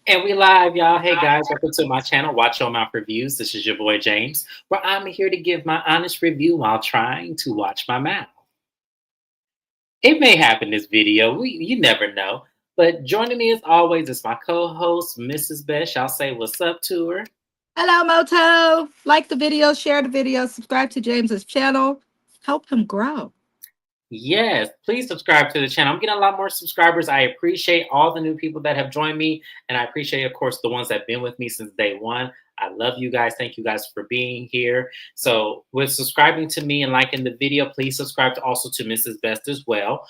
And we live, y'all. Hey guys, welcome to my channel, Watch Your Mouth Reviews. This is your boy James, where I'm here to give my honest review while trying to watch my mouth. It may happen this video, you never know. But joining me as always is my co-host, Mrs. Beth. I'll say what's up to her. Hello, Moto. Like the video, share the video, subscribe to James's channel. Help him grow. Yes, please subscribe to the channel. I'm getting a lot more subscribers. I appreciate all the new people that have joined me. And I appreciate, of course, the ones that have been with me since day one. I love you guys. Thank you guys for being here. So with subscribing to me and liking the video, please subscribe to also to Mrs. Best as well.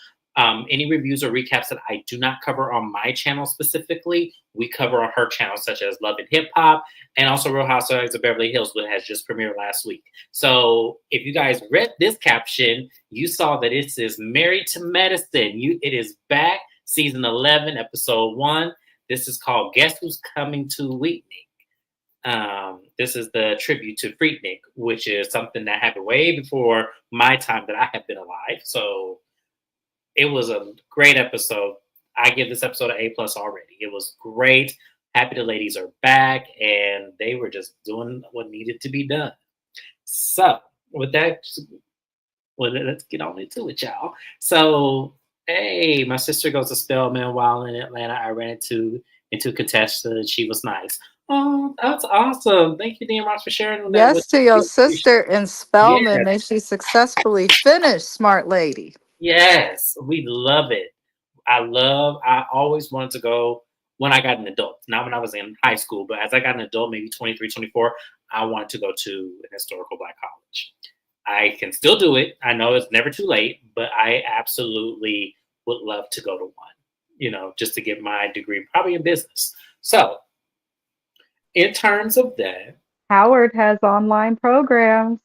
Any reviews or recaps that I do not cover on my channel specifically, we cover on her channel, such as Love and Hip Hop and also Real Housewives of Beverly Hills, which has just premiered last week. So if you guys read this caption, you saw that it says Married to Medicine. It is back, season 11, episode 1. This is called Guess Who's Coming to Whitnik. This is the tribute to Whitnik, which is something that happened way before my time that I have been alive. So it was a great episode. I give this episode an A+ already. It was great. Happy the ladies are back, and they were just doing what needed to be done. So with that, let's get on into it, y'all. So, hey, my sister goes to Spelman while in Atlanta. I ran into Contessa. She was nice. Oh, that's awesome. Thank you, Dan Ross, for sharing that with Yes, to your me. sister in Spelman. Yes, May she successfully finish, smart lady. yes, we love it. I always wanted to go when I got an adult, not when I was in high school, but as I got an adult, maybe 23, 24, I wanted to go to an historical Black college. I can still do it. I know it's never too late, but I absolutely would love to go to one, just to get my degree, probably in business. So, in terms of that, Howard has online programs.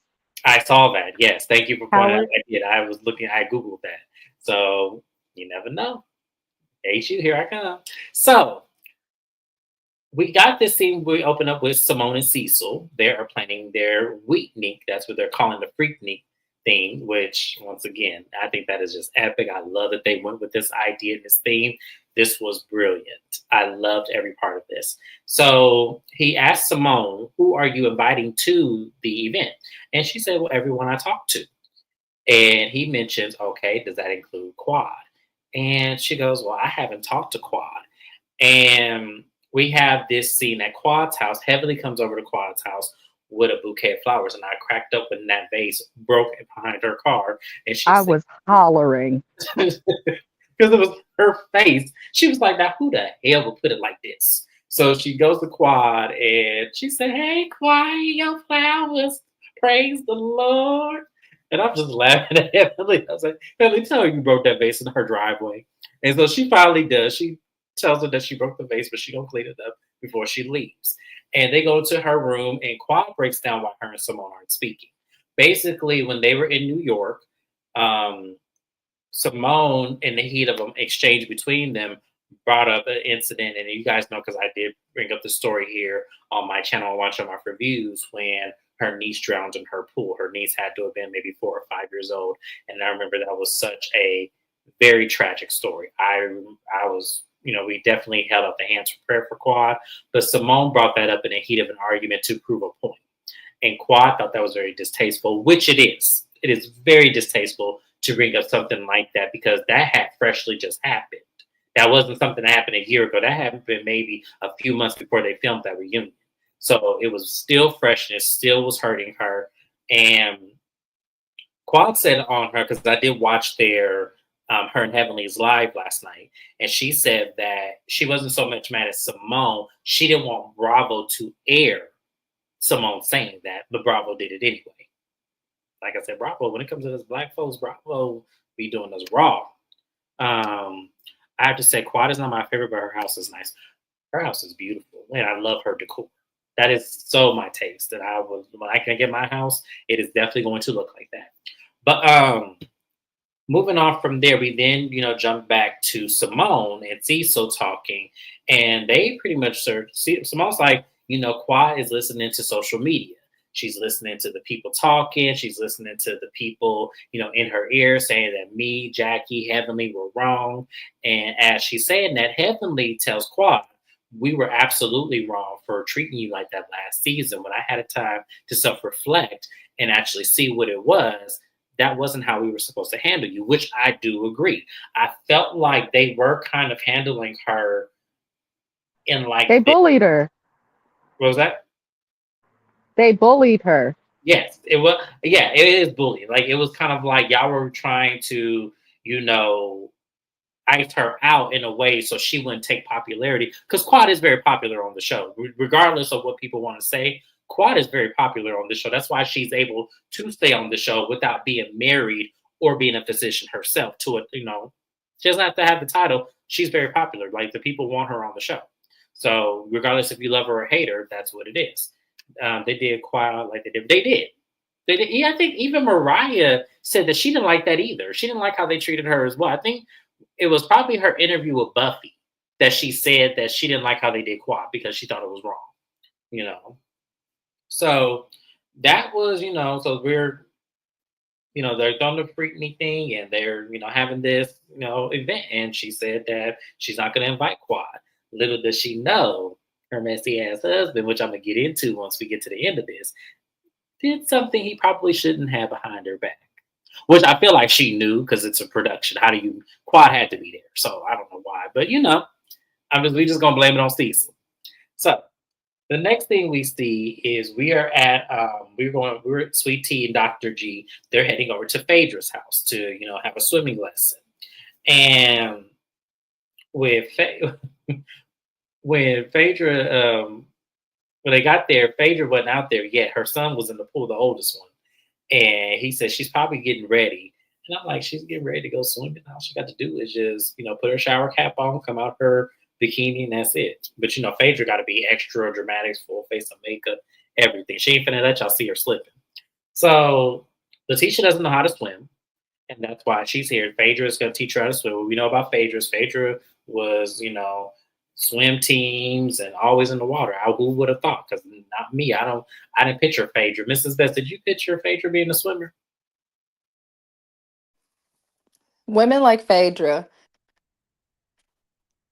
I saw that. Yes, thank you for pointing out. Howard. I did. I Googled that. So, you never know. HU, here I come. So, we got this scene. We open up with Simone and Cecil. They are planning their Whitnik. That's what they're calling the Freaknik thing, which, once again, I think that is just epic. I love that they went with this idea and this theme. This was brilliant. I loved every part of this. So he asked Simone, who are you inviting to the event? And she said, well, everyone I talked to. And he mentions, okay, does that include Quad? And she goes, well, I haven't talked to Quad. And we have this scene at Quad's house. Heavenly comes over to Quad's house with a bouquet of flowers, and I cracked up when that vase broke behind her car. And she I said, was hollering. because it was her face. She was like, now who the hell would put it like this? So she goes to Quad and she said, hey, Quad, your flowers. Praise the Lord. And I'm just laughing at Heavenly. I was like, Heavenly, tell her you broke that vase in her driveway. And so she finally does. She tells her that she broke the vase, but she don't clean it up before she leaves. And they go to her room, and Quad breaks down why her and Simone aren't speaking. Basically, when they were in New York, Simone, in the heat of an exchange between them, brought up an incident, and you guys know because I did bring up the story here on my channel, Watch On My Reviews, when her niece drowned in her pool. Her niece had to have been maybe 4 or 5 years old, and I remember that was such a very tragic story. I was, we definitely held up the hands for prayer for Quad, but Simone brought that up in the heat of an argument to prove a point. And Quad thought that was very distasteful, which it is. It is very distasteful to bring up something like that because that had freshly just happened. That wasn't something that happened a year ago. That happened maybe a few months before they filmed that reunion. So it was still fresh and it still was hurting her. And Quad said on her, because I did watch their her and Heavenly's live last night, and she said that she wasn't so much mad at Simone. She didn't want Bravo to air Simone saying that, but Bravo did it anyway. Like I said, Bravo, when it comes to this black folks, Bravo be doing us raw. I have to say, Quad is not my favorite, but her house is nice. Her house is beautiful, and I love her decor. That is so my taste. That when I can get my house, it is definitely going to look like that. But moving on from there, we then jump back to Simone and Cecil talking, and they pretty much Simone's like, Quad is listening to social media. She's listening to the people talking. She's listening to the people, in her ear saying that me, Jackie, Heavenly were wrong. And as she's saying that, Heavenly tells Quad, we were absolutely wrong for treating you like that last season. When I had a time to self-reflect and actually see what it was, that wasn't how we were supposed to handle you, which I do agree. I felt like they were kind of handling her in They like this. bullied her. What was that? They bullied her. Yes, it was. Yeah, it is bullying. Like it was kind of like y'all were trying to, you know, ice her out in a way so she wouldn't take popularity. Because Quad is very popular on the show, regardless of what people want to say. Quad is very popular on the show. That's why she's able to stay on the show without being married or being a physician herself. To it, you know, she doesn't have to have the title. She's very popular. Like the people want her on the show. So regardless if you love her or hate her, that's what it is. They did Quad like they did. They did. They did. Yeah, I think even Mariah said that she didn't like that either. She didn't like how they treated her as well. I think it was probably her interview with Buffy that she said that she didn't like how they did Quad because she thought it was wrong, you know. So that was, you know, so we're, you know, they're doing the Freaknik thing and they're, you know, having this, you know, event. And she said that she's not going to invite Quad. Little does she know, her messy ass husband, which I'm going to get into once we get to the end of this, did something he probably shouldn't have behind her back. Which I feel like she knew because it's a production. How do you Quad had to be there? So I don't know why, but you know, we just gonna blame it on Cecil. So the next thing we see is we're at Sweet Tea and Dr. G. They're heading over to Phaedra's house to, you know, have a swimming lesson. And with when Phaedra when they got there, Phaedra wasn't out there yet. Her son was in the pool, the oldest one. And he said she's probably getting ready. And I'm like, she's getting ready to go swimming. All she got to do is just, you know, put her shower cap on, come out her bikini, and that's it. But, you know, Phaedra got to be extra dramatic, full face of makeup, everything. She ain't finna let y'all see her slipping. So Letitia doesn't know how to swim. And that's why she's here. Phaedra is going to teach her how to swim. What we know about Phaedra is Phaedra was, you know, swim teams and always in the water. Who would have thought? Because not me. I didn't picture Phaedra. Mrs. Best, did you picture Phaedra being a swimmer? Women like Phaedra,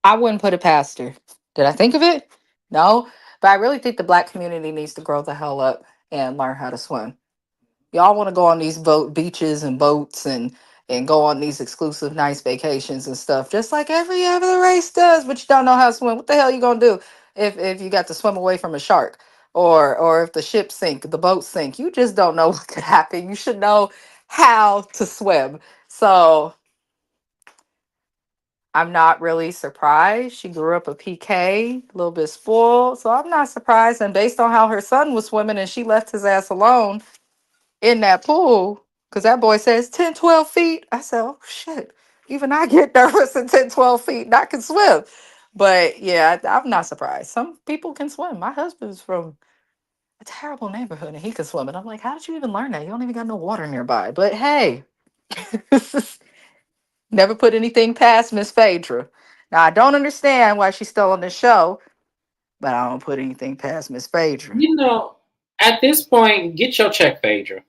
I wouldn't put it past her. Did I think of it? No. But I really think the black community needs to grow the hell up and learn how to swim. Y'all want to go on these beaches and boats and go on these exclusive nice vacations and stuff, just like every other race does, but you don't know how to swim. What the hell you gonna do if you got to swim away from a shark? Or if the ship sink, the boat sink, you just don't know what could happen. You should know how to swim. So I'm not really surprised. She grew up a PK, a little bit spoiled. So I'm not surprised. And based on how her son was swimming and she left his ass alone in that pool, because that boy says 10, 12 feet. I said, oh shit. Even I get nervous at 10, 12 feet and I can swim. But yeah, I'm not surprised. Some people can swim. My husband's from a terrible neighborhood and he can swim. And I'm like, how did you even learn that? You don't even got no water nearby. But hey, never put anything past Miss Phaedra. Now I don't understand why she's still on the show, but I don't put anything past Miss Phaedra. You know, at this point, get your check, Phaedra.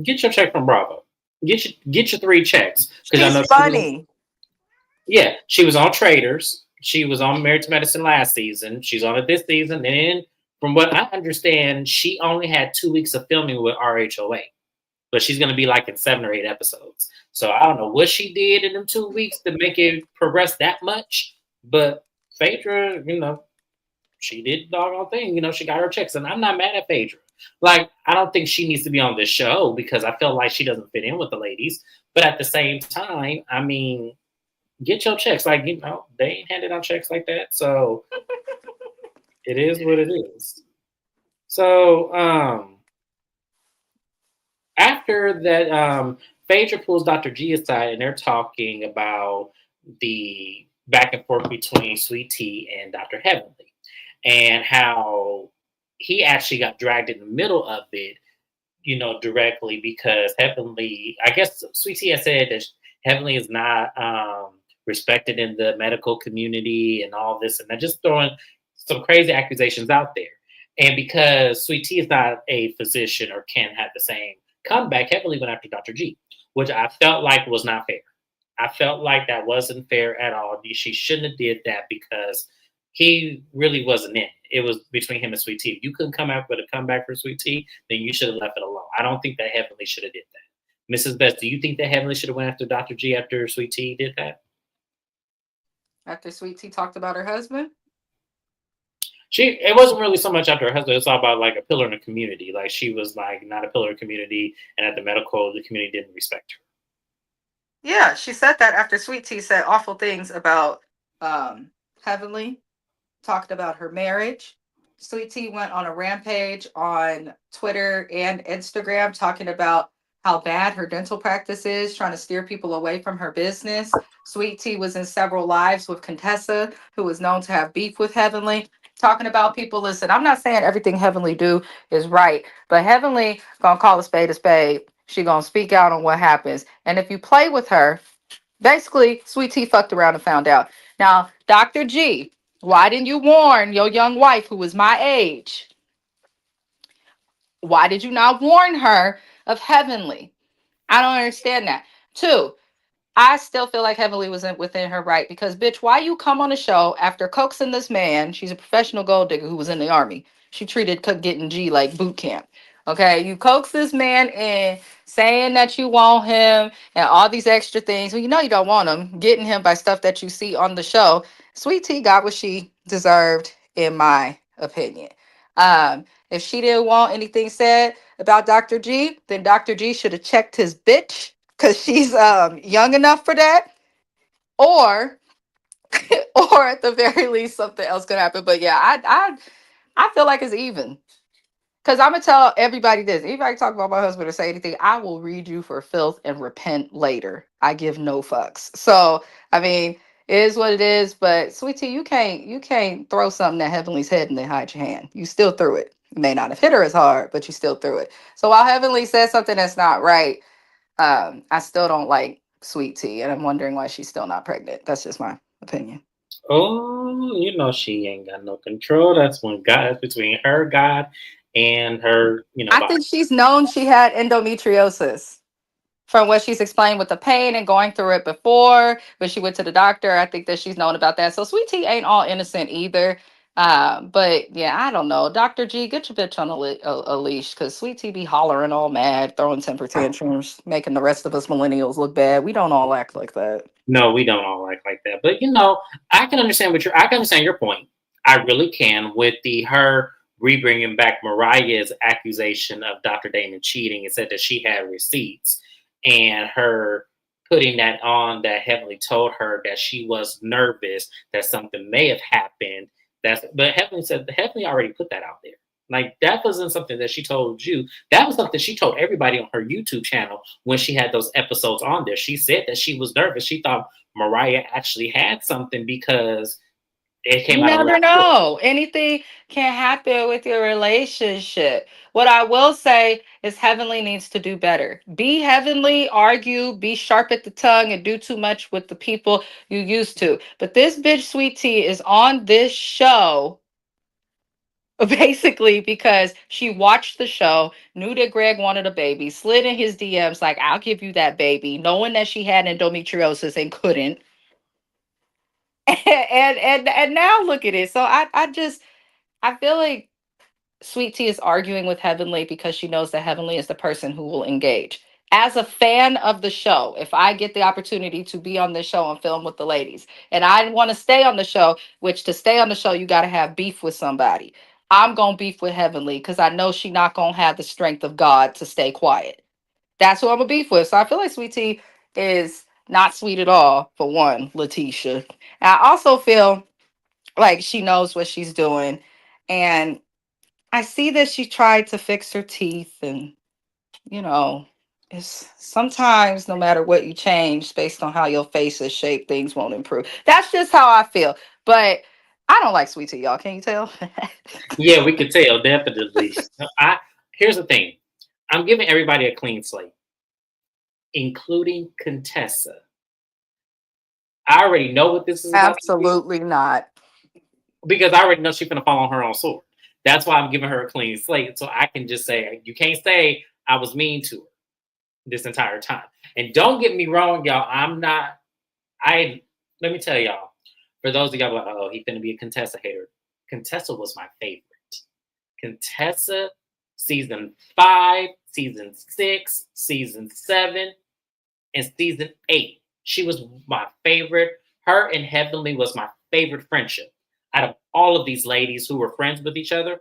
Get your check from Bravo. Get your 3 checks because I She's know she was. funny. Yeah, she was on Traders. She was on Married to Medicine last season. She's on it this season. And from what I understand, she only had 2 weeks of filming with RHOA, but she's going to be like in 7 or 8 episodes. So I don't know what she did in them 2 weeks to make it progress that much. But Phaedra, you know, she did the doggone thing. You know, she got her checks. And I'm not mad at Phaedra. Like, I don't think she needs to be on this show because I feel like she doesn't fit in with the ladies. But at the same time, I mean, get your checks. Like, you know, they ain't handed out checks like that. So it is what it is. So after that, Phaedra pulls Dr. G aside and they're talking about the back and forth between Sweet Tea and Dr. Heavenly and how he actually got dragged in the middle of it, you know, directly because Heavenly, I guess Sweet Tea has said that Heavenly is not respected in the medical community and all this, and they're just throwing some crazy accusations out there. And because Sweet Tea is not a physician or can have the same comeback, Heavenly went after Dr. G, which I felt like was not fair. I felt like that wasn't fair at all. She shouldn't have did that because he really wasn't in. It was between him and Sweet Tea. If you couldn't come out with a comeback for Sweet Tea, then you should have left it alone. I don't think that Heavenly should have did that. Mrs. Best, do you think that Heavenly should have went after Dr. G after Sweet Tea did that? After Sweet Tea talked about her husband? It wasn't really so much after her husband. It's all about like a pillar in the community. Like she was like not a pillar in the community, and at the medical, the community didn't respect her. Yeah, she said that after Sweet Tea said awful things about Heavenly, talked about her marriage. Sweet Tea went on a rampage on Twitter and Instagram talking about how bad her dental practice is, trying to steer people away from her business. Sweet Tea was in several lives with Contessa, who was known to have beef with Heavenly, talking about people. Listen, I'm not saying everything Heavenly do is right, but Heavenly gonna call a spade a spade. She gonna speak out on what happens. And if you play with her, basically, Sweet Tea fucked around and found out. Now, Dr. G, why didn't you warn your young wife who was my age? Why did you not warn her of Heavenly? I don't understand that. Two, I still feel like Heavenly was within her right because, bitch, why you come on the show after coaxing this man? She's a professional gold digger who was in the army. She treated getting G like boot camp. Okay, you coax this man in saying that you want him and all these extra things. Well, you know you don't want him. Getting him by stuff that you see on the show. Sweet Tea got what she deserved, in my opinion. If she didn't want anything said about Dr. G, then Dr. G should have checked his bitch because she's young enough for that, or or at the very least something else could happen. But yeah, I feel like it's even. Because I'm gonna tell everybody this. Anybody talk about my husband or say anything, I will read you for filth and repent later. I give no fucks. So I mean, it is what it is. But Sweetie, you can't throw something at Heavenly's head and then hide your hand. You still threw it. You may not have hit her as hard, but you still threw it. So while Heavenly says something that's not right, I still don't like Sweet Tea, and I'm wondering why she's still not pregnant. That's just my opinion. Oh, you know she ain't got no control. That's when God, that's between her, God, and her, I body. think she's known she had endometriosis from what she's explained with the pain and going through it before when she went to the doctor. I think that she's known about that. So Sweet Tea ain't all innocent either. But yeah, I don't know. Dr. G, get your bitch on a leash because Sweet Tea be hollering all mad, throwing temper tantrums, making the rest of us millennials look bad. We don't all act like that. No, we don't all act like that. But I can understand I can understand your point. I really can with her rebringing back Mariah's accusation of Dr. Damon cheating and said that she had receipts, and her putting that on that Heavenly told her that she was nervous that something may have happened. But Heavenly said Heavenly already put that out there. Like that wasn't something that she told you. That was something she told everybody on her YouTube channel when she had those episodes on there. She said that she was nervous. She thought Mariah actually had something because it came You out of never left field. know. Anything can happen with your relationship. What I will say is Heavenly needs to do better. Be Heavenly, argue, be sharp at the tongue, and do too much with the people you used to. But this bitch Sweet Tea is on this show basically because she watched the show, knew that Greg wanted a baby, slid in his DMs like, I'll give you that baby, knowing that she had endometriosis and couldn't. And now look at it. So I feel like Sweet Tea is arguing with Heavenly because she knows that Heavenly is the person who will engage. As a fan of the show, if I get the opportunity to be on this show and film with the ladies, and I want to stay on the show, which to stay on the show, you got to have beef with somebody. I'm going to beef with Heavenly because I know she not going to have the strength of God to stay quiet. That's who I'm going to beef with. So I feel like Sweet Tea is not sweet at all, for one, Letitia. And I also feel like she knows what she's doing. And I see that she tried to fix her teeth, and you know, it's sometimes no matter what you change based on how your face is shaped, things won't improve. That's just how I feel. But I don't like Sweet Tea, y'all. Can you tell? Yeah, we could tell definitely. Here's the thing. I'm giving everybody a clean slate, including Contessa. I already know what this is about to be Absolutely not. because I already know she's gonna fall on her own sword. That's why I'm giving her a clean slate, so I can just say you can't say I was mean to her this entire time. And don't get me wrong, y'all. I'm not. Let me tell y'all. For those of y'all like, oh, he finna be a Contessa hater. Contessa was my favorite. Contessa, season 5, season 6, season 7, and season 8. She was my favorite. Her and Heavenly was my favorite friendship. Out of all of these ladies who were friends with each other,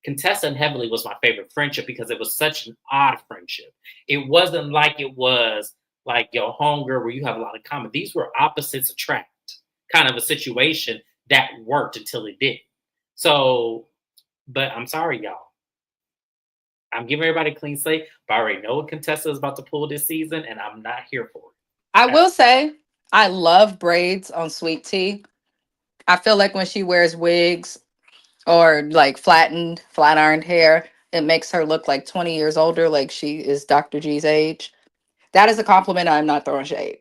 Contessa and Heavenly was my favorite friendship because it was such an odd friendship. It wasn't like it was like your homegirl where you have a lot of common. These were opposites attract kind of a situation that worked until it didn't. So, but I'm sorry, y'all. I'm giving everybody a clean slate, but I already know what Contessa is about to pull this season, and I'm not here for it. I will say, I love braids on Sweet Tea. I feel like when she wears wigs or like flat ironed hair, it makes her look like 20 years older, like she is Dr. G's age. That is a compliment. I'm not throwing shade.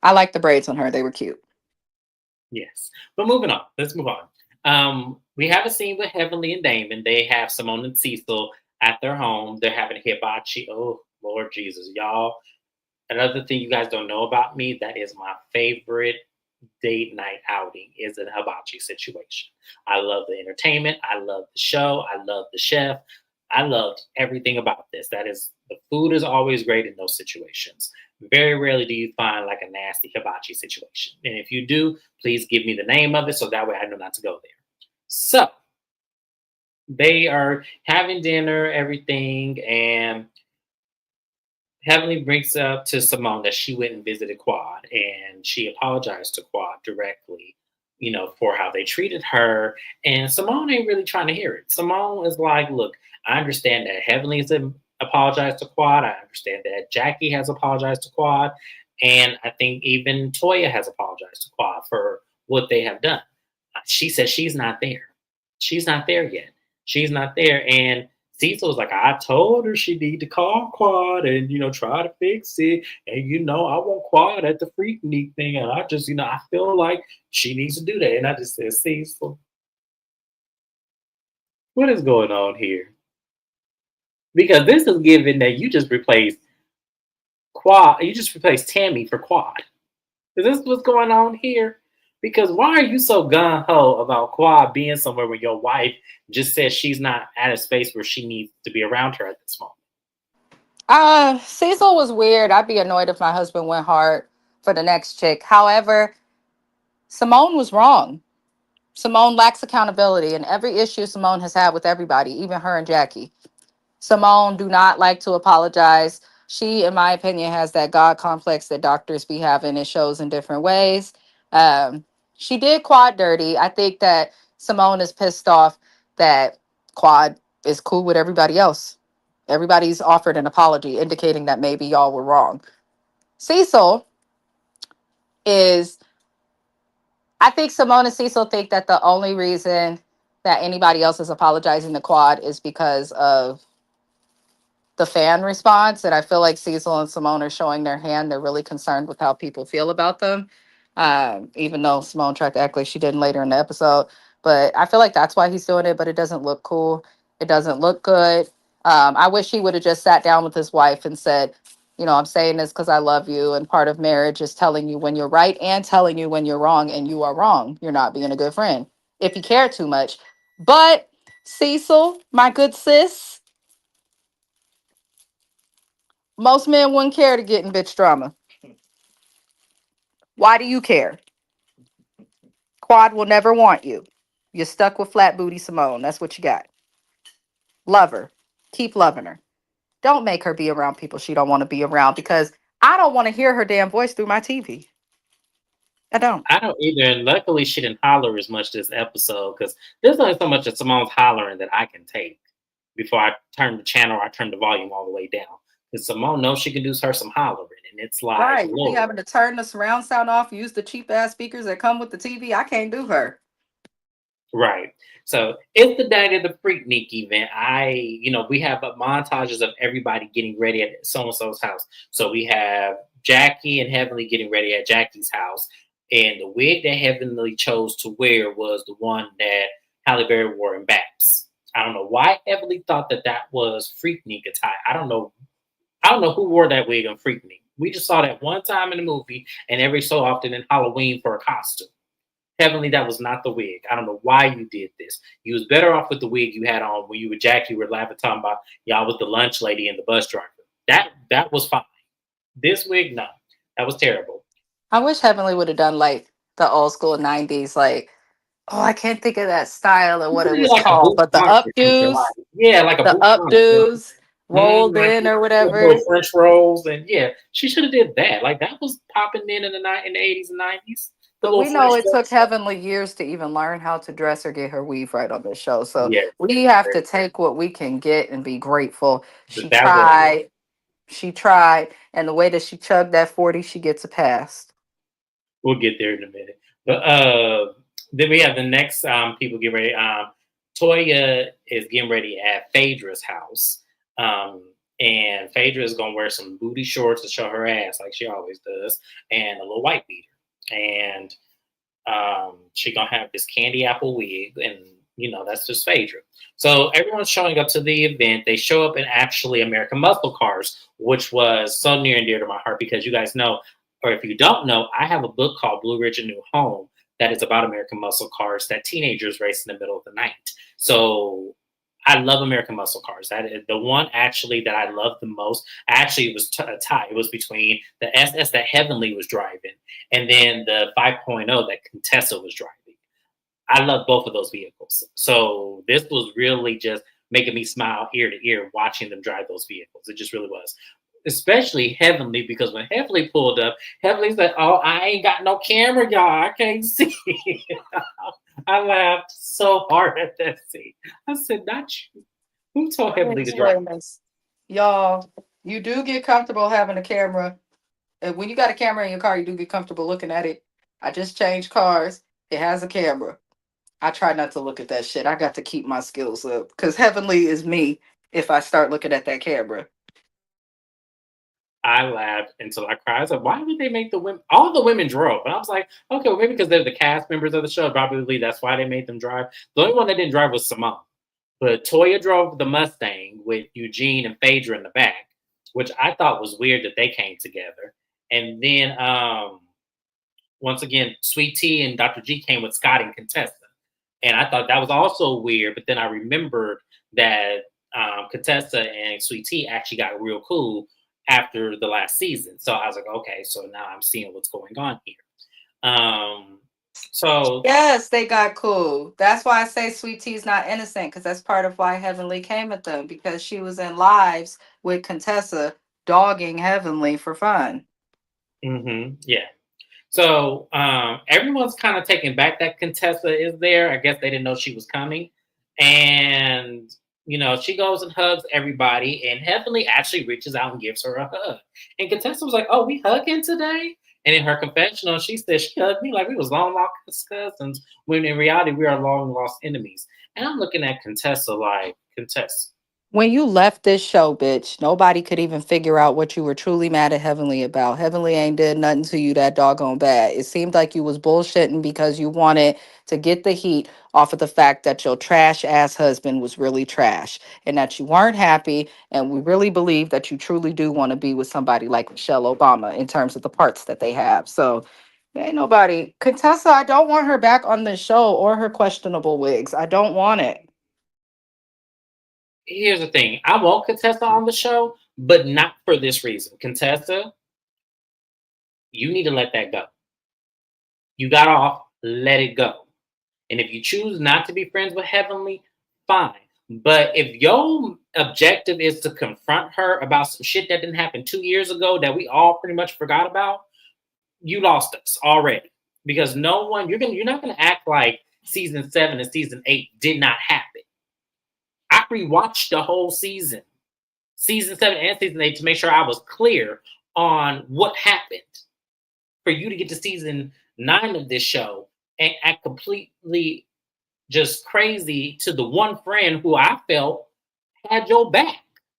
I like the braids on her. They were cute. Yes. But moving on. Let's move on. We have a scene with Heavenly and Damon. They have Simone and Cecil at their home. They're having hibachi. Oh, Lord Jesus, y'all. Another thing you guys don't know about me, that is my favorite date night outing is a hibachi situation. I love the entertainment. I love the show. I love the chef. I loved everything about this. That is, the food is always great in those situations. Very rarely do you find like a nasty hibachi situation. And if you do, please give me the name of it so that way I know not to go there. So they are having dinner, everything, and Heavenly brings up to Simone that she went and visited Quad and she apologized to Quad directly, for how they treated her. And Simone ain't really trying to hear it. Simone is like, look, I understand that Heavenly has apologized to Quad. I understand that Jackie has apologized to Quad. And I think even Toya has apologized to Quad for what they have done. She says she's not there. She's not there yet. She's not there. And Cecil was like, I told her she need to call Quad and, try to fix it. And, I want Quad at the Freaknik thing. And I just, I feel like she needs to do that. And I just said, Cecil, what is going on here? Because this is given that you just replaced Quad. You just replaced Tammy for Quad. Is this what's going on here? Because why are you so gung-ho about Quad being somewhere where your wife just says she's not at a space where she needs to be around her at this moment? Cecil was weird. I'd be annoyed if my husband went hard for the next chick. However, Simone was wrong. Simone lacks accountability, and every issue Simone has had with everybody, even her and Jackie. Simone do not like to apologize. She, in my opinion, has that God complex that doctors be having. It shows in different ways. She did Quad dirty. I think that Simone is pissed off that Quad is cool with everybody else. Everybody's offered an apology, indicating that maybe y'all were wrong. Cecil is, I think Simone and Cecil think that the only reason that anybody else is apologizing to Quad is because of the fan response. And I feel like Cecil and Simone are showing their hand. They're really concerned with how people feel about them. Even though Simone tried to act like she didn't later in the episode. But I feel like that's why he's doing it, but it doesn't look cool. It doesn't look good. I wish he would have just sat down with his wife and said, I'm saying this because I love you. And part of marriage is telling you when you're right and telling you when you're wrong, and you are wrong. You're not being a good friend if you care too much. But Cecil, my good sis, most men wouldn't care to get in bitch drama. Why do you care? Quad will never want you. You're stuck with flat booty Simone. That's what you got. Love her. Keep loving her. Don't make her be around people she don't want to be around, because I don't want to hear her damn voice through my TV. I don't. I don't either. And luckily, she didn't holler as much this episode because there's only so much of Simone's hollering that I can take before I turn the channel or I turn the volume all the way down. Because Simone knows she can do her some hollering. And it's like, Right. Lord. You having to turn the surround sound off, use the cheap ass speakers that come with the TV. I can't do her. Right. So it's the night of the Freaknik event. We have montages of everybody getting ready at so-and-so's house. So we have Jackie and Heavenly getting ready at Jackie's house. And the wig that Heavenly chose to wear was the one that Halle Berry wore in Babs. I don't know why Heavenly thought that was Freaknik attire. I don't know who wore that wig on Freaknik. We just saw that one time in the movie and every so often in Halloween for a costume. Heavenly, that was not the wig. I don't know why you did this. You was better off with the wig you had on when you were Jackie. You were laughing, talking about y'all with the lunch lady and the bus driver. That was fine. This wig, no, that was terrible. I wish Heavenly would have done like the old school 90s, like, oh, I can't think of that style or You what could it do was like a called, boot but the bonnet or something, updos, like yeah, like a the boot bonnet. updos rolled Like in or little whatever. French rolls, and yeah, she should have did that. Like that was popping in the 80s and 90s. The But little we know French it took rolls. Heavenly years to even learn how to dress or get her weave right on this show. So Yeah, we have to take what we can get and be grateful. but She that was. tried, she tried, and the way that she chugged that 40, she gets a pass. We'll get there in a minute. But then we have the next people get ready. Toya is getting ready at Phaedra's house. And Phaedra is gonna wear some booty shorts to show her ass like she always does, and a little white beater. And she gonna have this candy apple wig, and that's just Phaedra. So everyone's showing up to the event. They show up in actually American Muscle Cars, which was so near and dear to my heart because you guys know, or if you don't know, I have a book called Blue Ridge: A New Home that is about American muscle cars that teenagers race in the middle of the night. So I love American Muscle Cars. That is the one actually that I love the most. Actually, it was a tie. It was between the SS that Heavenly was driving and then the 5.0 that Contessa was driving. I love both of those vehicles. So this was really just making me smile ear to ear watching them drive those vehicles. It just really was. Especially Heavenly, because when Heavenly pulled up, Heavenly said, "Oh, I ain't got no camera, y'all. I can't see." I laughed so hard at that scene. I said, "Not you. Who told Heavenly to drive?" Y'all, you do get comfortable having a camera. And when you got a camera in your car, you do get comfortable looking at it. I just changed cars. It has a camera. I try not to look at that shit. I got to keep my skills up because Heavenly is me if I start looking at that camera. I laughed until I cried. I was like, why would they make the women? All the women drove. And I was like, okay, well, maybe because they're the cast members of the show. Probably that's why they made them drive. The only one that didn't drive was Simone. But Toya drove the Mustang with Eugene and Phaedra in the back, which I thought was weird that they came together. And then once again, Sweet Tea and Dr. G came with Scott and Contessa. And I thought that was also weird. But then I remembered that Contessa and Sweet Tea actually got real cool after the last season. So I was like, okay, so now I'm seeing what's going on here. So yes, they got cool. That's why I say Sweet Tea's not innocent because that's part of why Heavenly came at them because she was in lives with Contessa dogging Heavenly for fun. Yeah. So everyone's kind of taken back that Contessa is there. I guess they didn't know she was coming. And, she goes and hugs everybody. And Heavenly actually reaches out and gives her a hug. And Contessa was like, oh, we hugging today? And in her confessional, she said she hugged me like we was long lost cousins, when in reality, we are long lost enemies. And I'm looking at Contessa like, Contessa. When you left this show, bitch, nobody could even figure out what you were truly mad at Heavenly about. Heavenly ain't did nothing to you that doggone bad. It seemed like you was bullshitting because you wanted to get the heat off of the fact that your trash ass husband was really trash and that you weren't happy. And we really believe that you truly do want to be with somebody like Michelle Obama in terms of the parts that they have. So ain't nobody. Contessa, I don't want her back on the show or her questionable wigs. I don't want it. Here's the thing. I want Contessa on the show, but not for this reason. Contessa, you need to let that go. You got off, let it go. And if you choose not to be friends with Heavenly, fine. But if your objective is to confront her about some shit that didn't happen 2 years ago that we all pretty much forgot about, you lost us already. Because you're not gonna act like season 7 and season 8 did not happen. I rewatched the whole season 7 and season 8 to make sure I was clear on what happened. For you to get to season 9 of this show and act completely just crazy to the one friend who I felt had your back.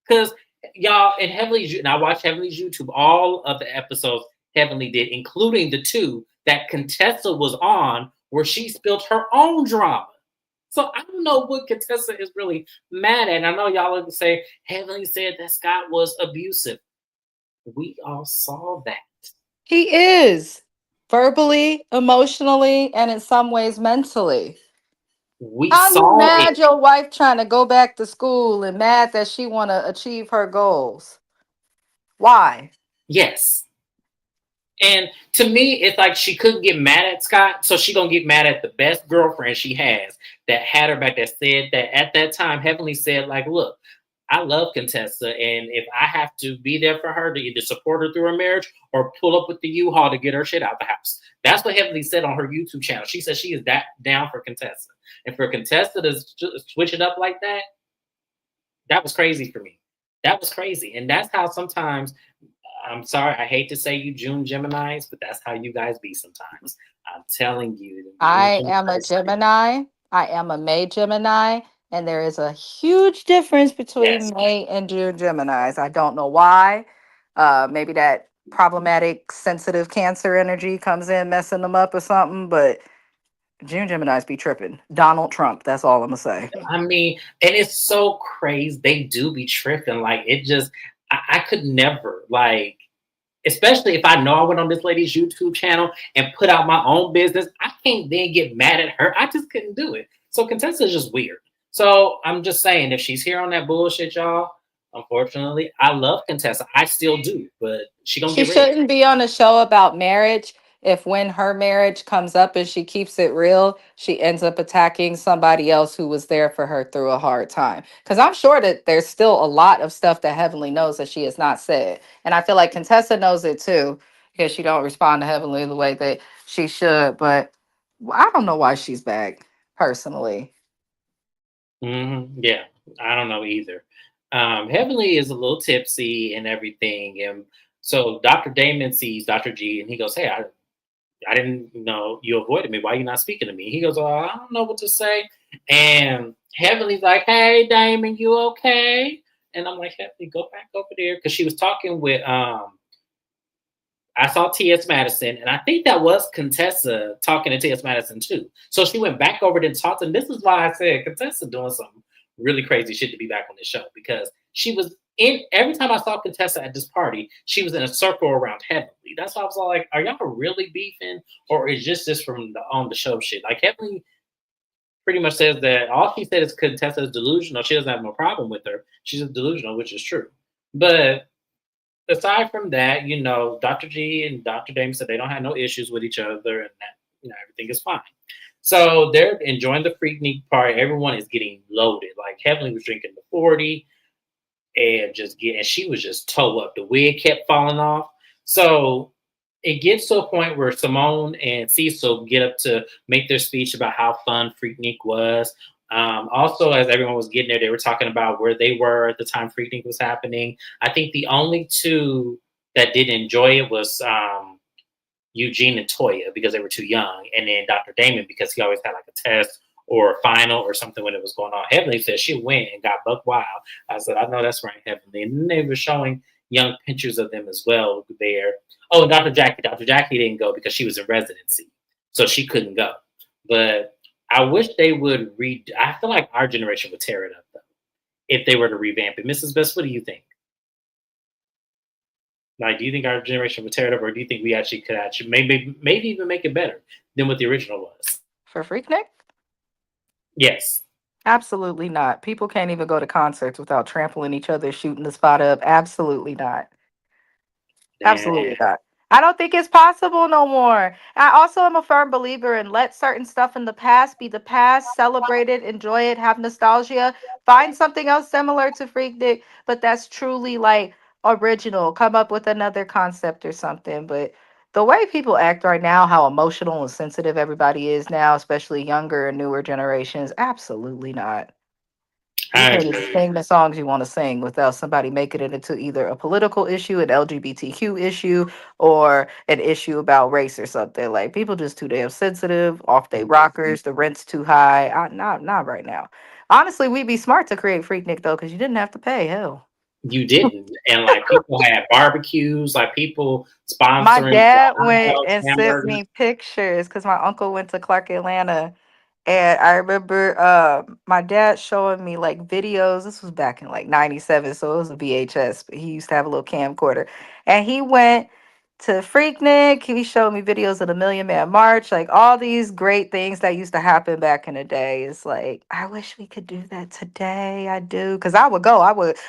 Because y'all, and I watched Heavenly's YouTube, all of the episodes Heavenly did, including the 2 that Contessa was on, where she spilled her own drama. So I don't know what Contessa is really mad at. And I know y'all are going to say, Heavenly said that Scott was abusive. We all saw that. He is. verbally, emotionally, and in some ways mentally. We How you saw it. mad your wife trying to go back to school and mad that she want to achieve her goals? Why? Yes. And to me, it's like she couldn't get mad at Scott, so she gonna get mad at the best girlfriend she has that had her back. That said that at that time, Heavenly said, like, look, I love Contessa, and if I have to be there for her to either support her through her marriage or pull up with the U-Haul to get her shit out the house. That's what Heavenly said on her YouTube channel. She said she is that down for Contessa, and for Contessa to switch it up like that, that was crazy for me. That was crazy, and that's how sometimes I'm sorry, I hate to say you June Geminis, but that's how you guys be sometimes. I'm telling you, June I am a Geminis. Gemini. I am a May Gemini. And there is a huge difference between Yes. May and June Geminis. I don't know why. Maybe that problematic, sensitive Cancer energy comes in, messing them up or something. But June Geminis be tripping. Donald Trump. That's all I'm gonna say. I mean, and it's so crazy. They do be tripping. Like it just, I could never like, especially if I know I went on this lady's YouTube channel and put out my own business. I can't then get mad at her. I just couldn't do it. So Contessa is just weird. So I'm just saying, if she's here on that bullshit, y'all. Unfortunately, I love Contessa. I still do, but she gonna She get rid of it. shouldn't be on a show about marriage if when her marriage comes up and she keeps it real, she ends up attacking somebody else who was there for her through a hard time. Because I'm sure that there's still a lot of stuff that Heavenly knows that she has not said. And I feel like Contessa knows it too, because she don't respond to Heavenly the way that she should. But I don't know why she's back, personally. Yeah, I don't know either. Heavenly is a little tipsy and everything, and so Dr. Damon sees Dr. G, and he goes, "Hey, I didn't know you avoided me. Why are you not speaking to me?" He goes, "Oh, I don't know what to say." And Heavenly's like, "Hey, Damon, you okay?" And I'm like, "Heavenly, go back over there," because she was talking with I saw T.S. Madison, and I think that was Contessa talking to T.S. Madison too. So she went back over there and talked, and this is why I said Contessa doing some really crazy shit to be back on this show because she was in every time I saw Contessa at this party, she was in a circle around Heavenly. That's why I was all like, are y'all really beefing, or is just from the on the show shit? Like Heavenly pretty much says that all she said is Contessa is delusional. She doesn't have no problem with her. She's just delusional, which is true. But aside from that, Dr. G and Dr. Dame said they don't have no issues with each other and that, everything is fine. So they're enjoying the Freaknik party. Everyone is getting loaded. Like Heavenly was drinking the 40 and she was just toe up. The wig kept falling off. So it gets to a point where Simone and Cecil get up to make their speech about how fun Freaknik was. Also, as everyone was getting there, they were talking about where they were at the time Freaknik was happening. I think the only two that did enjoy it was Eugene and Toya because they were too young, and then Dr. Damon because he always had like a test or a final or something when it was going on. Heavenly said she went and got buck wild. I said, I know that's right, Heavenly. And then they were showing young pictures of them as well there. Oh, and Dr. Jackie. Dr. Jackie didn't go because she was in residency, so she couldn't go. But I wish they would read. I feel like our generation would tear it up though if they were to revamp it. Mrs. Best, what do you think? Like, do you think our generation would tear it up, or do you think we actually could actually maybe even make it better than what the original was? For Freaknik? Yes. Absolutely not. People can't even go to concerts without trampling each other, shooting the spot up. Absolutely not. Absolutely Damn. not. I don't think it's possible no more. I also am a firm believer in let certain stuff in the past be the past, celebrate it, enjoy it, have nostalgia, find something else similar to Freaknik, but that's truly like original. Come up with another concept or something. But the way people act right now, how emotional and sensitive everybody is now, especially younger and newer generations, absolutely not. You I can't even agree. sing the songs you want to sing without somebody making it into either a political issue, an LGBTQ issue, or an issue about race or something. Like people just too damn sensitive, off they rockers, the rent's too high. Not right now. Honestly, we'd be smart to create Freaknik though, because you didn't have to pay. Hell. You didn't, and like people had barbecues, like people My sponsoring dad hot went dogs, and sent hamburgers. me pictures because my uncle went to Clark Atlanta. And I remember my dad showing me like videos. This was back in like 97, so it was a VHS, but he used to have a little camcorder. And he went to Freaknik. He showed me videos of the Million Man March, like all these great things that used to happen back in the day. It's like I wish we could do that today. I do, because I would go.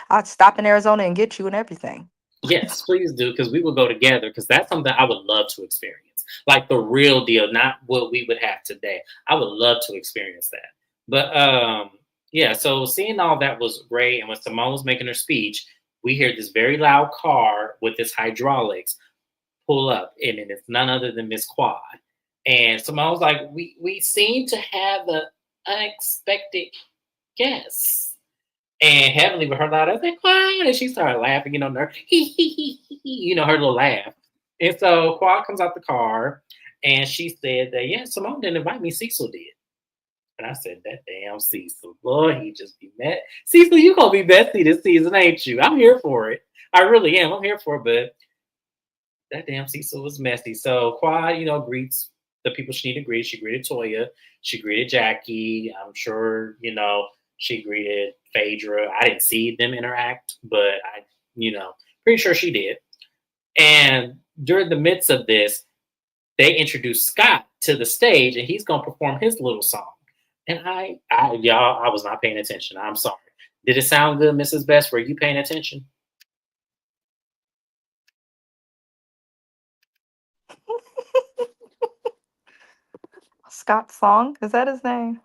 I'd stop in Arizona and get you and everything. Yes, please do, because we will go together, because that's something I would love to experience. Like the real deal, not what we would have today. I would love to experience that. But yeah, so seeing all that was great. And when Simone was making her speech, we hear this very loud car with this hydraulics pull up, and it's none other than Miss Quad. And Simone was like, we seem to have an unexpected guest. And Heavenly with her loud, I was like, Quad, and she started laughing, her her little laugh. And so Quad comes out the car, and she said that, yeah, Simone didn't invite me, Cecil did. And I said, that damn Cecil, boy, he just be mad. Cecil, you gonna be bestie this season, ain't you? I'm here for it. I really am. I'm here for it, but that damn Cecil was messy. So Quad, greets the people she needed to greet. She greeted Toya. She greeted Jackie. I'm sure, she greeted Phaedra. I didn't see them interact, but pretty sure she did. And during the midst of this, they introduced Scott to the stage, and he's gonna perform his little song. And I was not paying attention. I'm sorry. Did it sound good, Mrs. Best? Were you paying attention? Scott Song, is that his name?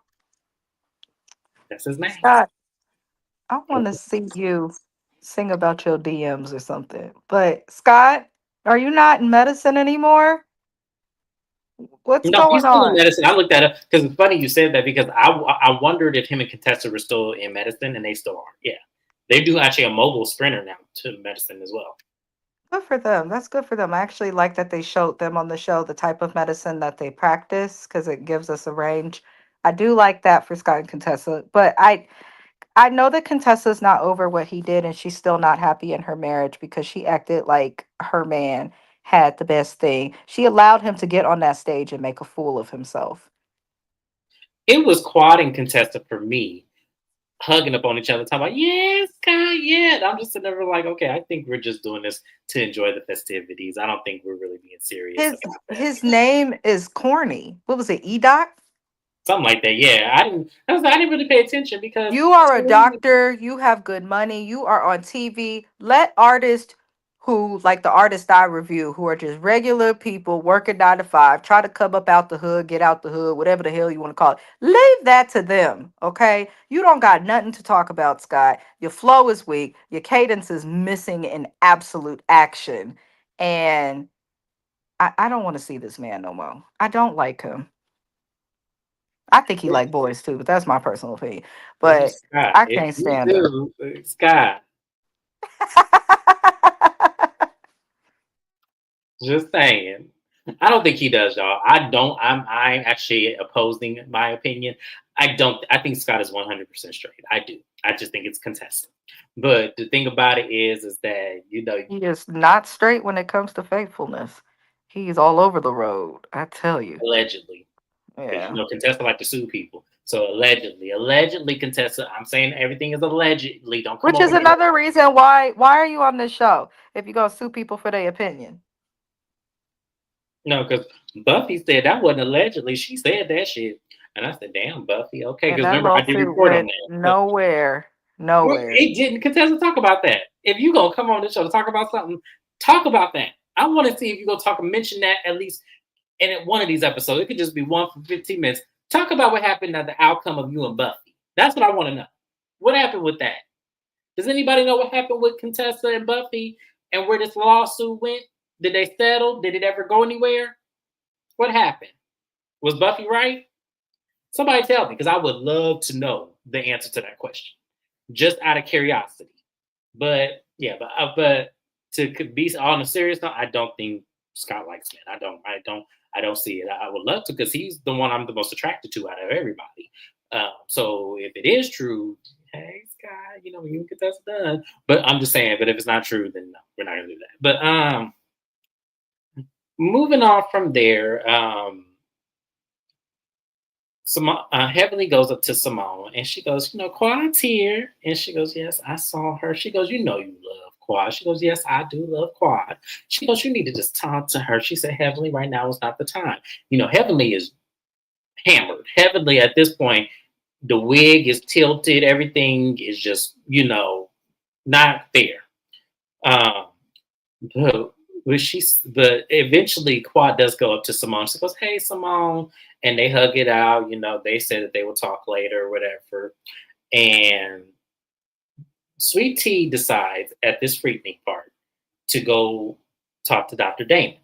That's his name. Scott, I want to see you sing about your DMs or something. But Scott, are you not in medicine anymore? What's No, he's going still in on? medicine. I looked at it because it's funny you said that, because I wondered if him and Contessa were still in medicine, and they still are. Yeah, they do actually a mobile sprinter now to medicine as well. Good for them. That's good for them. I actually like that they showed them on the show the type of medicine that they practice because it gives us a range. I do like that for Scott and Contessa, but I know that Contessa's not over what he did, and she's still not happy in her marriage because she acted like her man had the best thing. She allowed him to get on that stage and make a fool of himself. It was Quad and Contessa for me, hugging up on each other, talking about, yes, God, yeah. And I'm just sitting there like, okay, I think we're just doing this to enjoy the festivities. I don't think we're really being serious His about that. his name is corny. What was it? Edoc? Something like that. Yeah, I didn't really pay attention because You are a doctor, you have good money, you are on TV. Let artists who, like the artist I review, who are just regular people working 9 to 5, try to come up out the hood, get out the hood, whatever the hell you want to call it. Leave that to them, okay? You don't got nothing to talk about, Scott. Your flow is weak, your cadence is missing in absolute action. And I don't want to see this man no more. I don't like him. I think he like boys too, but that's my personal opinion. But Scott, I if can't you stand him. do, Scott, just saying. I don't think he does, y'all. I don't. I'm actually opposing my opinion. I don't. I think Scott is 100% straight. I do. I just think it's contested. But the thing about it is that He is not straight when it comes to faithfulness. He's all over the road. I tell you. allegedly, because Yeah. Contessa like to sue people. So allegedly, Contessa. I'm saying everything is allegedly. Don't come Which over is here. another reason why are you on this show if you're gonna sue people for their opinion? No, because Buffy said that wasn't allegedly. She said that shit, and I said, "Damn, Buffy, okay." And Because that remember, I did lawsuit report on went that. But nowhere. well, Nowhere. it didn't. Contessa, talk about that. If you gonna come on this show to talk about something, talk about that. I want to see if you gonna mention that at least in one of these episodes. It could just be one for 15 minutes. Talk about what happened at the outcome of you and Buffy. That's what I want to know. What happened with that? Does anybody know what happened with Contessa and Buffy and where this lawsuit went? Did they settle? Did it ever go anywhere? What happened? Was Buffy right? Somebody tell me, because I would love to know the answer to that question, just out of curiosity. But yeah, but to be on a serious note, I don't think Scott likes men. I don't see it. I would love to, because he's the one I'm the most attracted to out of everybody. So if it is true, hey Scott, you can get that done. But I'm just saying. But if it's not true, then no, we're not gonna do that. But moving on from there. Heavenly goes up to Simone and she goes, Quad's here. And she goes, yes, I saw her. She goes, you love Quad. She goes, yes, I do love Quad. She goes, you need to just talk to her. She said, Heavenly, right now is not the time. Heavenly is hammered. Heavenly at this point, the wig is tilted. Everything is just, not there. Um, but, but eventually Quad does go up to Simone. She goes, hey, Simone. And they hug it out. They said that they will talk later or whatever. And Sweet Tea decides at this Freaknik part to go talk to Dr. Damon.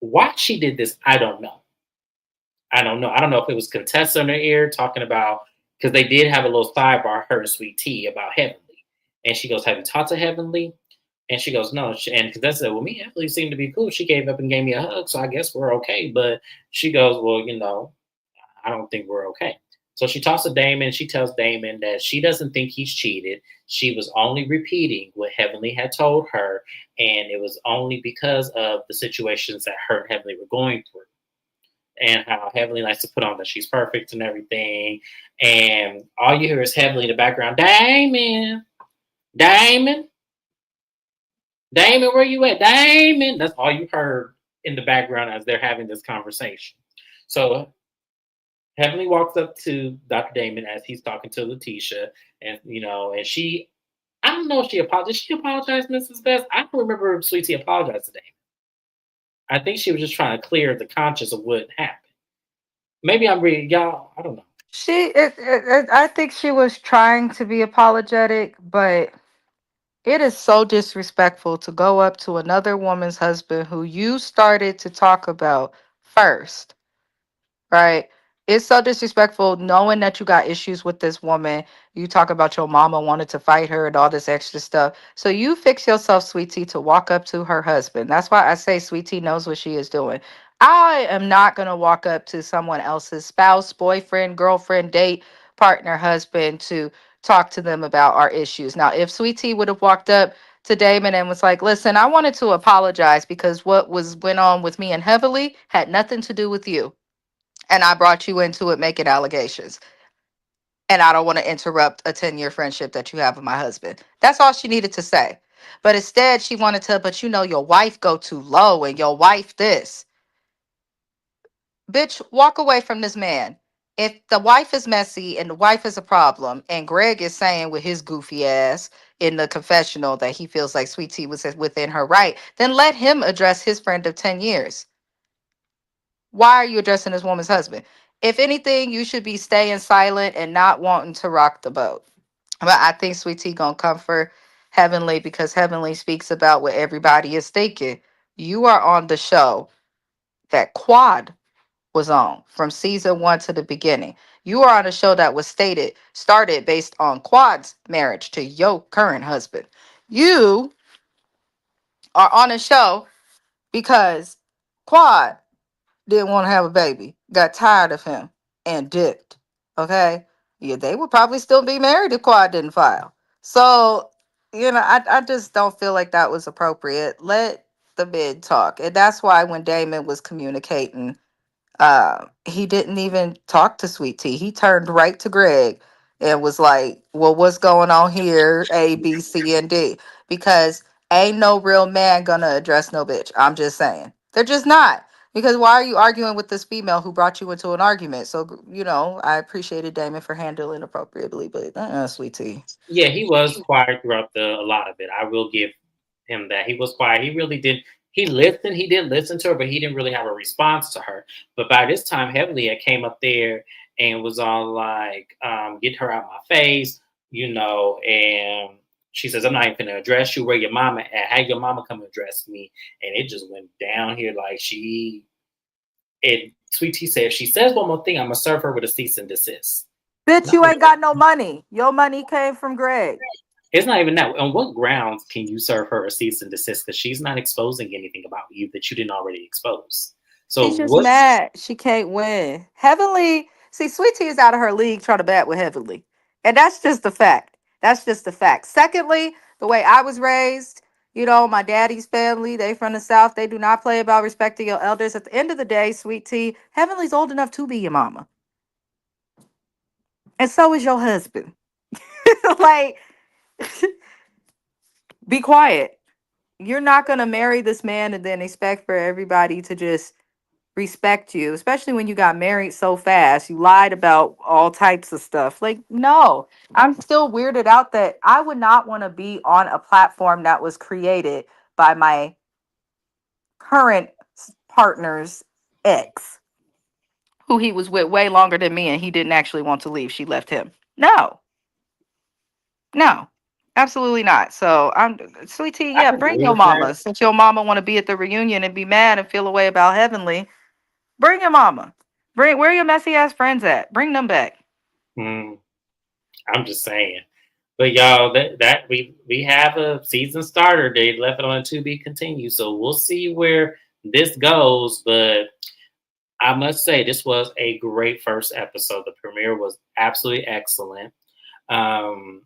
Why she did this, I don't know. I don't know. I don't know if it was Contessa in her ear talking about, because they did have a little sidebar, her and Sweet Tea, about Heavenly. And she goes, have you talked to Heavenly? And she goes, no. And Contessa said, well, me and Heavenly seemed to be cool. She gave up and gave me a hug, so I guess we're okay. But she goes, well, I don't think we're okay. So she talks to Damon. She tells Damon that she doesn't think he's cheated. She was only repeating what Heavenly had told her. And it was only because of the situations that her and Heavenly were going through. And how Heavenly likes to put on that she's perfect and everything. And all you hear is Heavenly in the background, Damon, Damon, Damon, where you at? Damon. That's all you heard in the background as they're having this conversation. So Heavenly walks up to Dr. Damon as he's talking to Letitia, and and I don't know if she apologized. Did she apologize, Mrs. Best? I don't remember if Sweetie apologized to Damon. I think she was just trying to clear the conscience of what happened. Maybe I'm reading y'all. I don't know. I think she was trying to be apologetic, but it is so disrespectful to go up to another woman's husband who you started to talk about first, right? It's so disrespectful knowing that you got issues with this woman. You talk about your mama wanted to fight her and all this extra stuff. So you fix yourself, Sweetie, to walk up to her husband. That's why I say Sweetie knows what she is doing. I am not going to walk up to someone else's spouse, boyfriend, girlfriend, date, partner, husband to talk to them about our issues. Now, if Sweetie would have walked up to Damon and was like, listen, I wanted to apologize because what went on with me and Heavily had nothing to do with you, and I brought you into it making allegations. And I don't want to interrupt a 10-year friendship that you have with my husband. That's all she needed to say. But instead, she wanted to, but your wife go too low and your wife this. Bitch, walk away from this man. If the wife is messy and the wife is a problem, and Greg is saying with his goofy ass in the confessional that he feels like Sweet Tea was within her right, then let him address his friend of 10 years. Why are you addressing this woman's husband? If anything, you should be staying silent and not wanting to rock the boat. But I think Sweet Tea gonna comfort Heavenly because Heavenly speaks about what everybody is thinking. You are on the show that Quad was on from season 1 to the beginning. You are on a show that was started based on Quad's marriage to your current husband. You are on a show because Quad didn't want to have a baby, got tired of him, and dipped. Okay? Yeah, they would probably still be married if Quad didn't file. So, I just don't feel like that was appropriate. Let the men talk. And that's why when Damon was communicating, he didn't even talk to Sweet Tea. He turned right to Greg and was like, well, what's going on here? A, B, C, and D. Because ain't no real man gonna address no bitch. I'm just saying. They're just not. Because why are you arguing with this female who brought you into an argument? So, I appreciated Damon for handling appropriately, but Sweet Tea. Yeah, he was quiet throughout a lot of it. I will give him that. He was quiet. He really did. He listened. He did listen to her, but he didn't really have a response to her. But by this time, Heavenly had came up there and was all like, get her out my face, and she says, I'm not even going to address you. Where your mama at? Have your mama come address me. And it just went down here like and Sweet Tea said, if she says one more thing, I'm going to serve her with a cease and desist. Bitch, you ain't got no money. Your money came from Greg. It's not even that. On what grounds can you serve her a cease and desist? Because she's not exposing anything about you that you didn't already expose. So She's just mad she can't win. Heavenly, see, Sweet Tea is out of her league trying to bat with Heavenly. And that's just the fact. That's just the fact. Secondly, the way I was raised, my daddy's family, they from the South, they do not play about respecting your elders. At the end of the day, Sweet Tea, Heavenly's old enough to be your mama. And so is your husband. Like, Be quiet. You're not going to marry this man and then expect for everybody to just respect you, especially when you got married so fast. You lied about all types of stuff. Like, no, I'm still weirded out that I would not want to be on a platform that was created by my current partner's ex, who he was with way longer than me, and he didn't actually want to leave. She left him. No, no, absolutely not. So I'm sweet tea. I Yeah, can bring agree your with that. mama. Since your mama want to be at the reunion and be mad and feel a way about Heavenly, bring your mama. Bring where your messy ass friends at. Bring them back. Mm, I'm just saying. But y'all, that we have a season starter. They left it on to be continued, so we'll see where this goes. But I must say, this was a great first episode. The premiere was absolutely excellent. Um,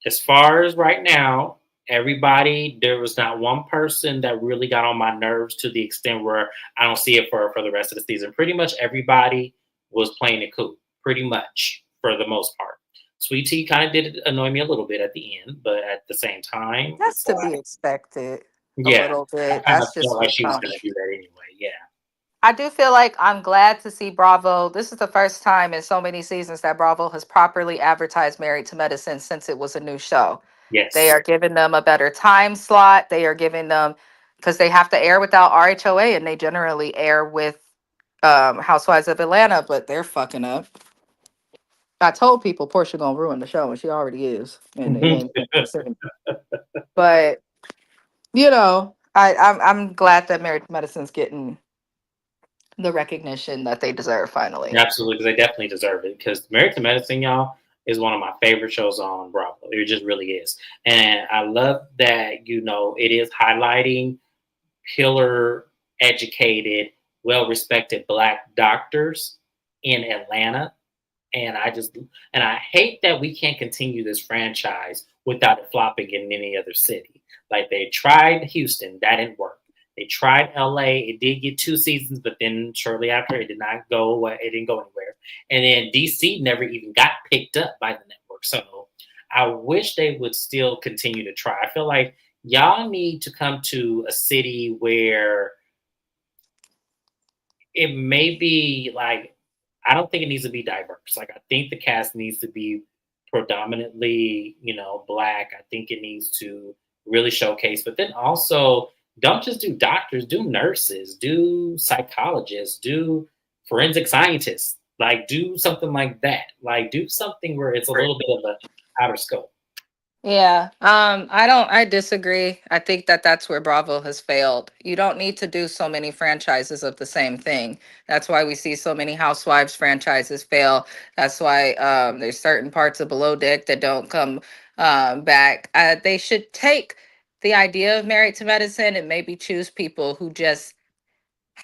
as far as right now, everybody, there was not one person that really got on my nerves to the extent where I don't see it for the rest of the season. Pretty much everybody was playing it cool, pretty much for the most part. Sweet Tea kind of did annoy me a little bit at the end, but at the same time, That's it's to be like, expected a yeah, little I bit. kind of That's felt just like what she was going comes. to do that anyway. Yeah. I do feel like I'm glad to see Bravo. This is the first time in so many seasons that Bravo has properly advertised Married to Medicine since it was a new show. They Yes. are giving them a better time slot. They are giving them because they have to air without RHOA and they generally air with Housewives of Atlanta, but they're fucking up. I told people Portia gonna ruin the show and she already is. And it ain't but I'm glad that Married to Medicine's getting the recognition that they deserve finally. Absolutely, because they definitely deserve it. Because Married to Medicine, y'all, is one of my favorite shows on Bravo. It just really is, and I love that it is highlighting pillar educated, well respected Black doctors in Atlanta. And I hate that we can't continue this franchise without it flopping in any other city. Like they tried Houston, that didn't work. They tried LA, it did get 2 seasons, but then shortly after it did not go away, it didn't go anywhere. And then DC never even got picked up by the network. So I wish they would still continue to try. I feel like y'all need to come to a city where it may be like, I don't think it needs to be diverse. Like I think the cast needs to be predominantly, Black. I think it needs to really showcase, but then also don't just do doctors, do nurses, do psychologists, do forensic scientists. Like do something like that. Like do something where it's a little bit of a outer scope. Yeah, I disagree. I think that that's where Bravo has failed. You don't need to do so many franchises of the same thing. That's why we see so many Housewives franchises fail. That's why there's certain parts of Below Deck that don't come back. They should take the idea of Married to Medicine and maybe choose people who just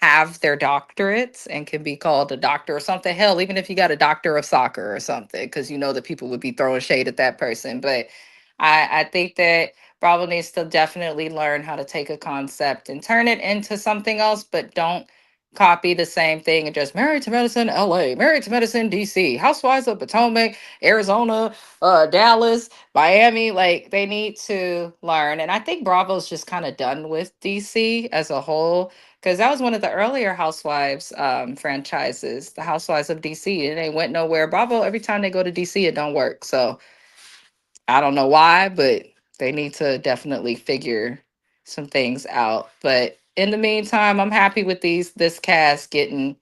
have their doctorates and can be called a doctor or something. Hell, even if you got a doctor of soccer or something, because you know that people would be throwing shade at that person. But I think that Bravo needs to definitely learn how to take a concept and turn it into something else, but don't copy the same thing and just Married to Medicine LA, Married to Medicine DC, Housewives of Potomac, Arizona, Dallas, Miami. Like they need to learn. And I think Bravo's just kind of done with DC as a whole because that was one of the earlier Housewives franchises, the Housewives of DC, and they went nowhere. Bravo, every time they go to DC, it don't work. So I don't know why, but they need to definitely figure some things out. But in the meantime, I'm happy with this cast getting,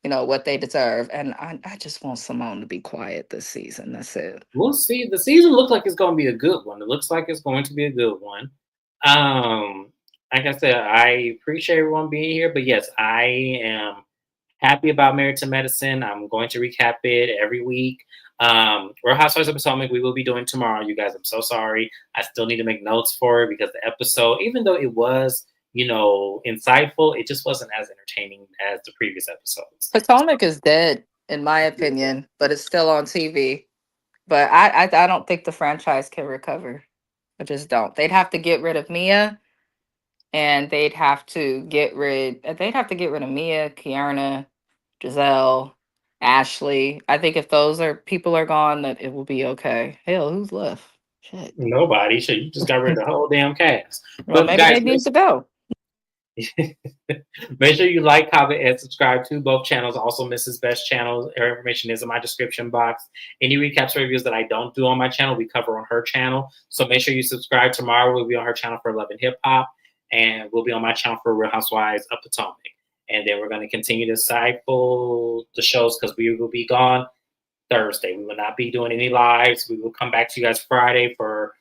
what they deserve, and I just want Simone to be quiet this season. That's it. We'll see. The season looks like it's going to be a good one. It looks like it's going to be a good one. Like I said, I appreciate everyone being here, but yes, I am happy about Married to Medicine. I'm going to recap it every week. Real Housewives of Potomac, we will be doing tomorrow. You guys, I'm so sorry. I still need to make notes for it because the episode, even though it was, insightful, it just wasn't as entertaining as the previous episodes. Potomac is dead, in my opinion, but it's still on TV. But I don't think the franchise can recover. I just don't. They'd have to get rid of Mia, and they'd have to get rid of Mia, Kiarna, Giselle, Ashley. I think if those are people are gone, that it will be okay. Hell, who's left? Shit. Nobody. So you just got rid of the whole damn cast. Well, But maybe guys, they need to go. make sure you like, comment, and subscribe to both channels. Also, Mrs. Best channel. Her information is in my description box. Any recaps or reviews that I don't do on my channel, we cover on her channel. So make sure you subscribe. Tomorrow we'll be on her channel for Love and Hip Hop, and we'll be on my channel for Real Housewives of Potomac. And then we're going to continue to cycle the shows because we will be gone Thursday. We will not be doing any lives. We will come back to you guys Friday for,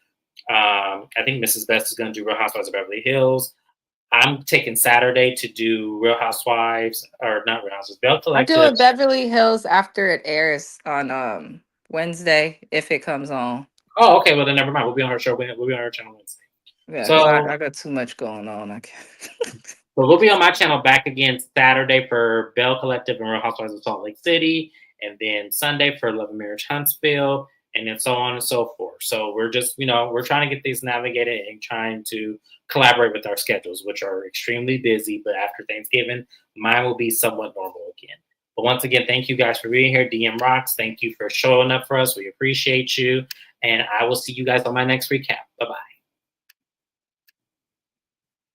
I think Mrs. Best is going to do Real Housewives of Beverly Hills. I'm taking Saturday to do Real Housewives, or not Real Housewives, Bell I'm Collective. doing Beverly Hills after it airs on Wednesday if it comes on. Oh, okay. Well, then never mind. We'll be on her show. We'll be on her channel Wednesday. Yeah, So I got too much going on. I can't. But we'll be on my channel back again Saturday for Bell Collective and Real Housewives of Salt Lake City, and then Sunday for Love and Marriage Huntsville, and then so on and so forth. So we're just, we're trying to get these navigated and trying to collaborate with our schedules, which are extremely busy. But after Thanksgiving, mine will be somewhat normal again. But once again, thank you guys for being here. DM Rocks, thank you for showing up for us. We appreciate you. And I will see you guys on my next recap. Bye-bye.